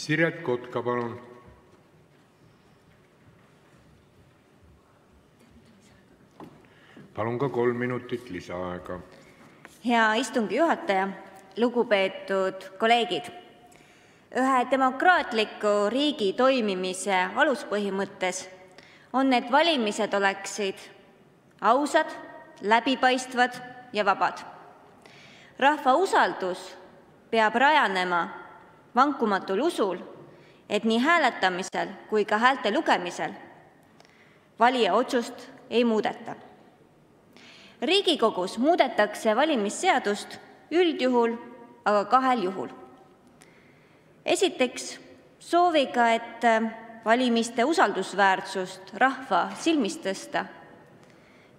Siret Kotka, palun! Palun ka 3 minutit lisaaega. Hea istungi juhataja, lugupeetud kolleegid! Ühe demokraatliku riigi toimimise aluspõhimõttes on, et valimised oleksid ausad, läbipaistvad ja vabad. Rahva usaldus peab rajanema vankumatul usul, et nii hääletamisel kui ka häälte lugemisel valija otsust ei muudeta. Riigikogus muudetakse valimisseadust üldjuhul, aga 2 juhul. Esiteks sooviga, et valimiste usaldusväärsust rahva silmis tõsta,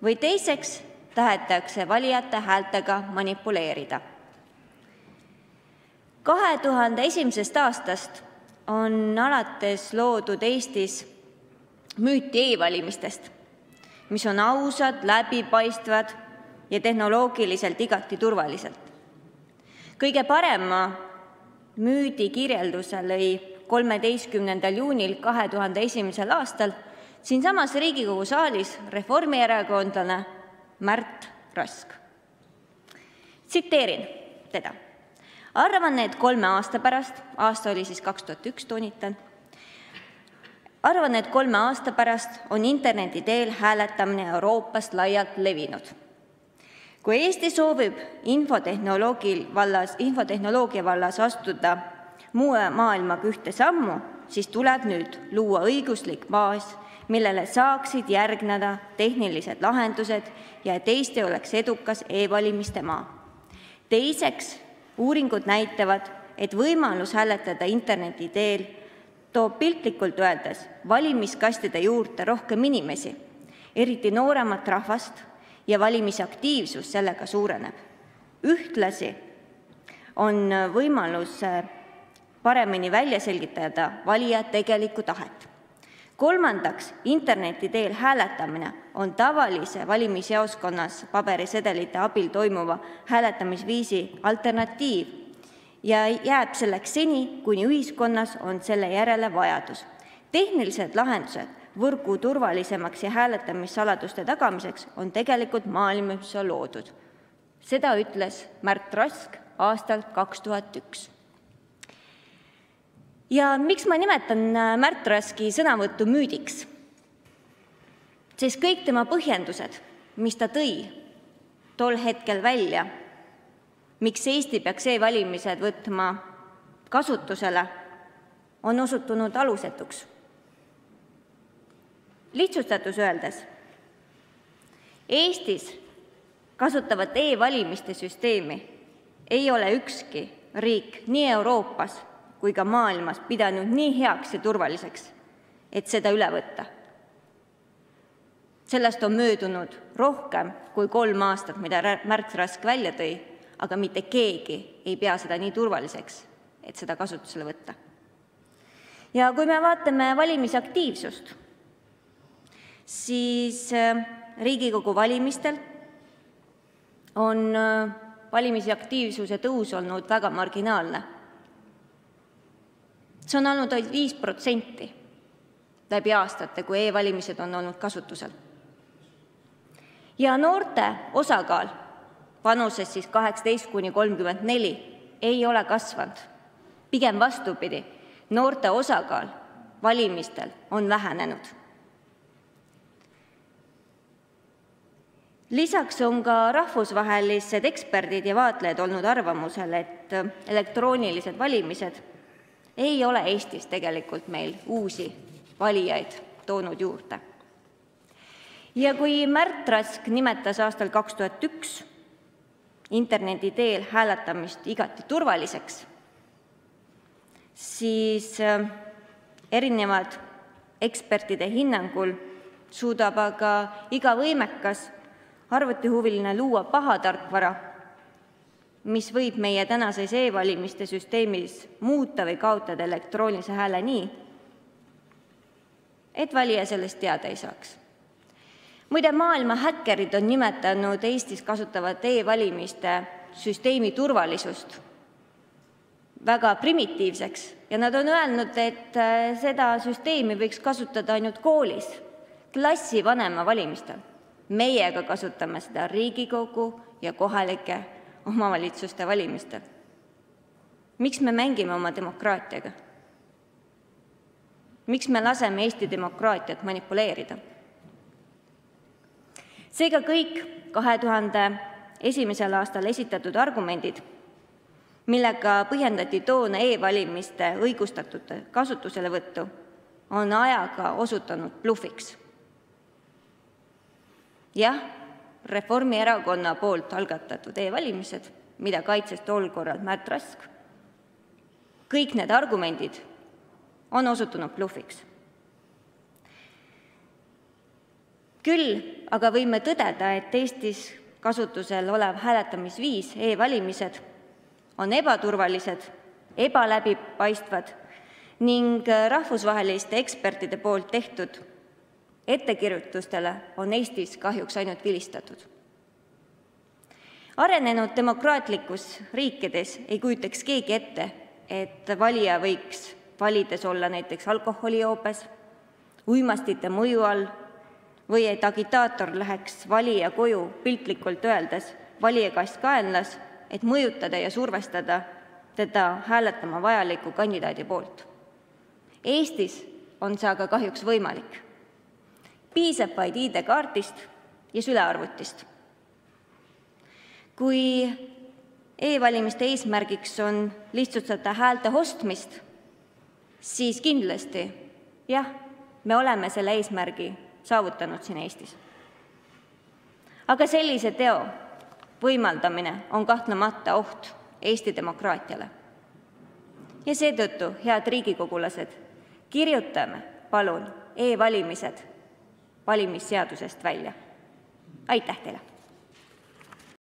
või teiseks tahetakse valijate häältega manipuleerida. 2001. aastast on alates loodud Eestis müüti e-valimistest, mis on ausad, läbipaistvad ja tehnoloogiliselt igati turvaliselt. Kõige parema müüdi kirjelduse lõi 13. juunil 2001. aastal siinsamas Riigikogu saalis reformierakondlane Märt Rask. Tsiteerin teda. Arvan, et 3 aasta pärast, aasta oli siis 2001, toonitan, arvan, et 3 aasta pärast on interneti teel hääletamine Euroopas laialt levinud. Kui Eesti soovib infotehnoloogia vallas astuda muu maailmaga ühte sammu, siis tuleb nüüd luua õiguslik baas, millele saaksid järgneda tehnilised lahendused ja et Eesti oleks edukas e-valimiste maa. Teiseks, uuringud näitavad, et võimalus hääletada interneti teel toob piltlikult öeldes valimiskastide juurde rohkem inimesi, eriti nooremat rahvast, ja valimisaktiivsus sellega suureneb. Ühtlasi on võimalus paremini välja selgitada valija tegelikku tahet. Kolmandaks, interneti teel hääletamine on tavalise valimisjaoskonnas paberisedelite abil toimuva hääletamisviisi alternatiiv ja jääb selleks seni, kuni ühiskonnas on selle järele vajadus. Tehnilised lahendused võrgu turvalisemaks ja hääletamissaladuste tagamiseks on tegelikult maailmas loodud. Seda ütles Märt Rask aastal 2001. Ja miks ma nimetan Märt Raski sõnavõttu müüdiks? Sest kõik tema põhjendused, mis ta tõi tol hetkel välja, miks Eesti peaks e-valimised võtma kasutusele, on osutunud alusetuks. Lihtsustatus öeldes, Eestis kasutavat e-valimiste süsteemi ei ole ükski riik nii Euroopas kui ka maailmas pidanud nii heaks ja turvaliseks, et seda üle võtta. Sellest on möödunud rohkem kui 3 aastat, mida Märt Rask välja tõi, aga mitte keegi ei pea seda nii turvaliseks, et seda kasutusele võtta. Ja kui me vaatame valimisaktiivsust, siis Riigikogu valimistel on valimisaktiivsuse tõus olnud väga marginaalne. See on olnud 5% läbi aastate, kui e-valimised on olnud kasutusel. Ja noorte osakaal vanuses siis 18–34 ei ole kasvanud. Pigem vastupidi, noorte osakaal valimistel on vähenenud. Lisaks on ka rahvusvahelised eksperdid ja vaatlejad olnud arvamusel, et elektroonilised valimised ei ole Eestis tegelikult meil uusi valijaid toonud juurde. Ja kui Märt Rask nimetas aastal 2001 interneti teel hääletamist igati turvaliseks, siis erinevad ekspertide hinnangul suudab aga iga võimekas arvutihuviline luua pahatarkvara, mis võib meie tänases e-valimiste süsteemis muuta või kaotada elektroonilise hääle nii, et valija sellest teada ei saaks. Muide, maailma häkkerid on nimetanud Eestis kasutavat e-valimiste süsteemi turvalisust väga primitiivseks ja nad on öelnud, et seda süsteemi võiks kasutada ainult koolis, klassivanema valimistel. Meiega kasutame seda Riigikogu ja kohalike omavalitsuste valimistel. Miks me mängime oma demokraatiaga? Miks me laseme Eesti demokraatiat manipuleerida? Seega kõik 2001. aastal esitatud argumendid, millega põhjendati toona e-valimiste õigustatud kasutuselevõttu, on ajaga osutunud blufiks. Jah, Reformierakonna poolt algatatud e-valimised, mida kaitses tol korral Märt Rask, kõik need argumendid on osutunud blufiks. Küll aga võime tõdeda, et Eestis kasutusel olev hääletamisviis, e-valimised, on ebaturvalised, ebaläbipaistvad ning rahvusvaheliste ekspertide poolt tehtud ettekirjutustele on Eestis kahjuks ainult vilistatud. Arenenud demokraatlikus riikides ei kujutaks keegi ette, et valija võiks valides olla näiteks alkoholijoobes, uimastite mõju all või et agitaator läheks valija koju piltlikult öeldes valijakast kaenlas, et mõjutada ja survestada teda hääletama vajaliku kandidaadi poolt. Eestis on see aga kahjuks võimalik. Piisab vaid ID-kaardist ja sülearvutist. Kui e-valimiste eesmärgiks on lihtsustada häälte ostmist, siis kindlasti, jah, me oleme selle eesmärgi saavutanud siin Eestis. Aga sellise teo võimaldamine on kahtlemata oht Eesti demokraatiale. Ja seetõttu, head riigikogulased, kirjutame palun e-valimised valimisseadusest välja. Aitäh teile!